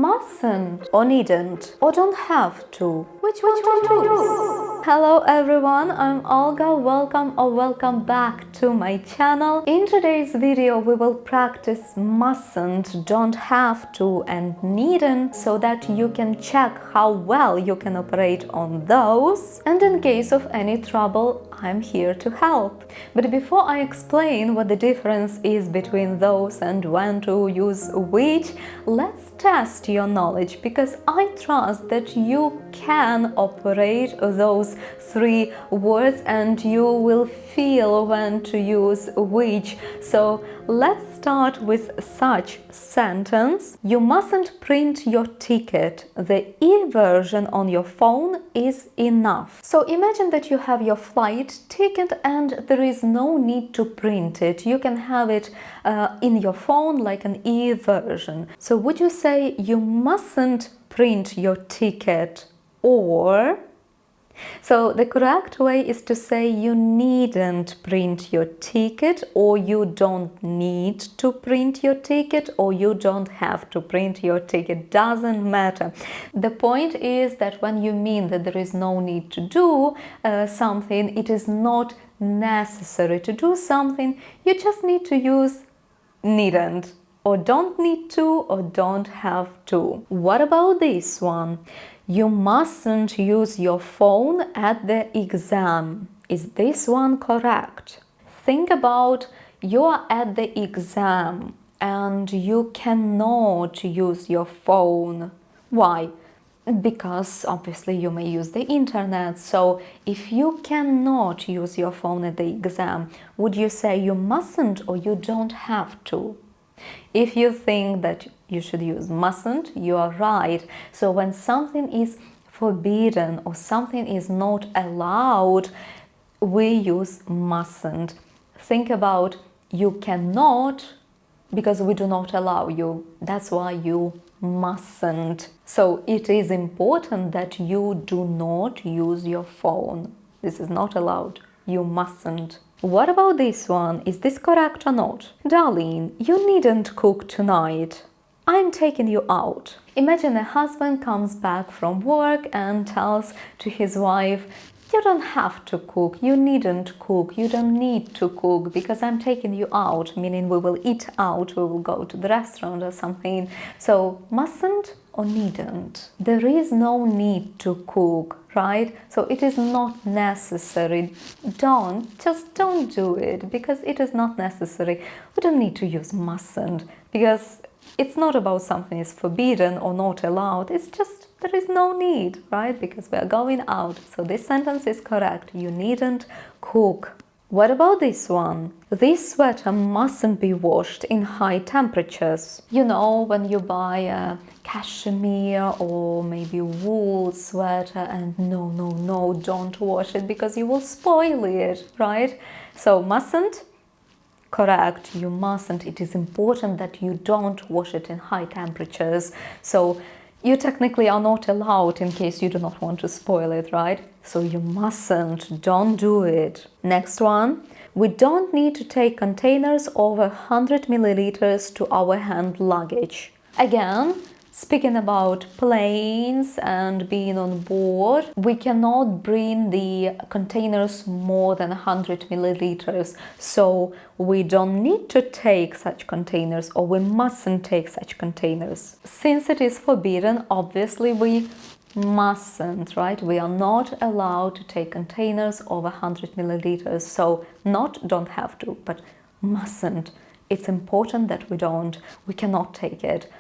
mustn't or needn't or don't have to. Which one to choose? Hello everyone, I'm Olga. Welcome back to my channel. In today's video we will practice mustn't, don't have to and needn't so that you can check how well you can operate on those, and in case of any trouble I'm here to help. But before I explain what the difference is between those and when to use which, let's test your knowledge, because I trust that you can operate those three words and you will feel when to use which. So let's start with such sentence. You mustn't print your ticket. The e-version on your phone is enough. So imagine that you have your flight ticket and there is no need to print it. You can have it in your phone like an e-version. So would you say you mustn't print your ticket, or? So the correct way is to say you needn't print your ticket, or you don't need to print your ticket, or you don't have to print your ticket. Doesn't matter. The point is that when you mean that there is no need to do something, it is not necessary to do something, you just need to use needn't, or don't need to, or don't have to. What about this one? You mustn't use your phone at the exam. Is this one correct? Think about you are at the exam and you cannot use your phone. Why? Because obviously you may use the internet. So if you cannot use your phone at the exam, would you say you mustn't or you don't have to? If you think that you should use mustn't, you are right. So when something is forbidden or something is not allowed, we use mustn't. Think about you cannot because we do not allow you. That's why you mustn't. So it is important that you do not use your phone. This is not allowed. You mustn't. What about this one? Is this correct or not? Darling, you needn't cook tonight. I'm taking you out. Imagine a husband comes back from work and tells to his wife, you don't have to cook, you needn't cook, you don't need to cook because I'm taking you out, meaning we will eat out, we will go to the restaurant or something. So mustn't or needn't? There is no need to cook, right? So it is not necessary. Just don't do it because it is not necessary. We don't need to use mustn't because it's not about something is forbidden or not allowed. It's just there is no need, right? Because we are going out. So this sentence is correct. You needn't cook. What about this one? This sweater mustn't be washed in high temperatures. You know, when you buy a cashmere or maybe wool sweater and no, don't wash it because you will spoil it, right? So mustn't? Correct, you mustn't. It is important that you don't wash it in high temperatures. So you technically are not allowed in case you do not want to spoil it, right? So you mustn't, don't do it. Next one, we don't need to take containers over 100 milliliters to our hand luggage. Again, speaking about planes and being on board, we cannot bring the containers more than 100 milliliters. So we don't need to take such containers, or we mustn't take such containers. Since it is forbidden, obviously we mustn't, right? We are not allowed to take containers over 100 milliliters. So not don't have to, but mustn't. It's important that we cannot take it.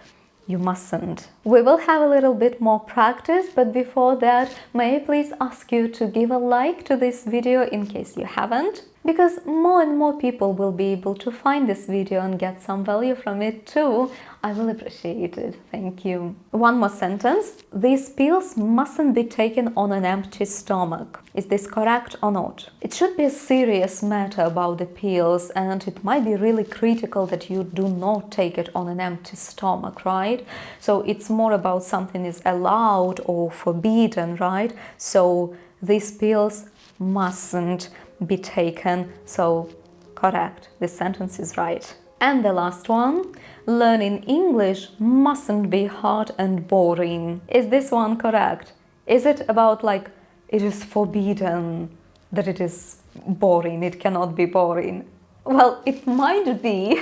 You mustn't. We will have a little bit more practice, but before that, may I please ask you to give a like to this video in case you haven't, because more and more people will be able to find this video and get some value from it too. I will appreciate it. Thank you. One more sentence. These pills mustn't be taken on an empty stomach. Is this correct or not? It should be a serious matter about the pills, and it might be really critical that you do not take it on an empty stomach, right? So it's more about something is allowed or forbidden, right? So these pills mustn't be taken. So correct. This sentence is right. And the last one, learning English mustn't be hard and boring. Is this one correct? Is it about like it is forbidden that it is boring, it cannot be boring? Well, it might be,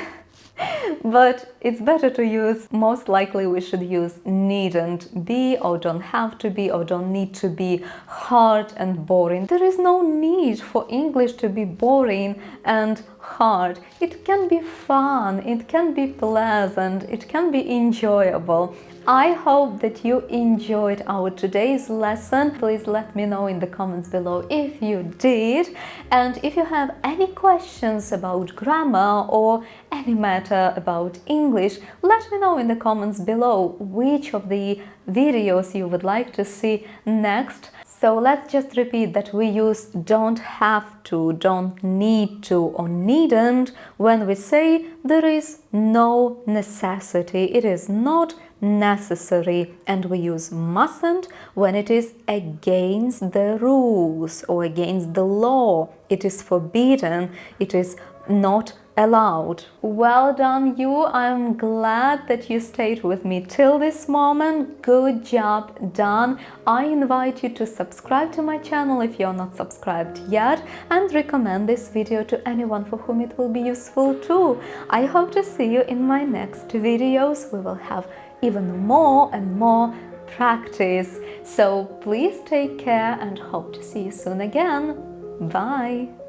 but it's better to use, most likely we should use needn't be, or don't have to be, or don't need to be hard and boring. There is no need for English to be boring and hard. It can be fun, it can be pleasant, it can be enjoyable. I hope that you enjoyed our today's lesson. Please let me know in the comments below if you did. And if you have any questions about grammar or any matter about English, let me know in the comments below which of the videos you would like to see next. So let's just repeat that we use don't have to, don't need to, or needn't when we say there is no necessity, it is not necessary, and we use mustn't when it is against the rules or against the law, it is forbidden, it is not allowed. Well done you, I'm glad that you stayed with me till this moment. Good job done. I invite you to subscribe to my channel if you're not subscribed yet, and recommend this video to anyone for whom it will be useful too. I hope to see you in my next videos. We will have even more and more practice. So please take care and hope to see you soon again. Bye!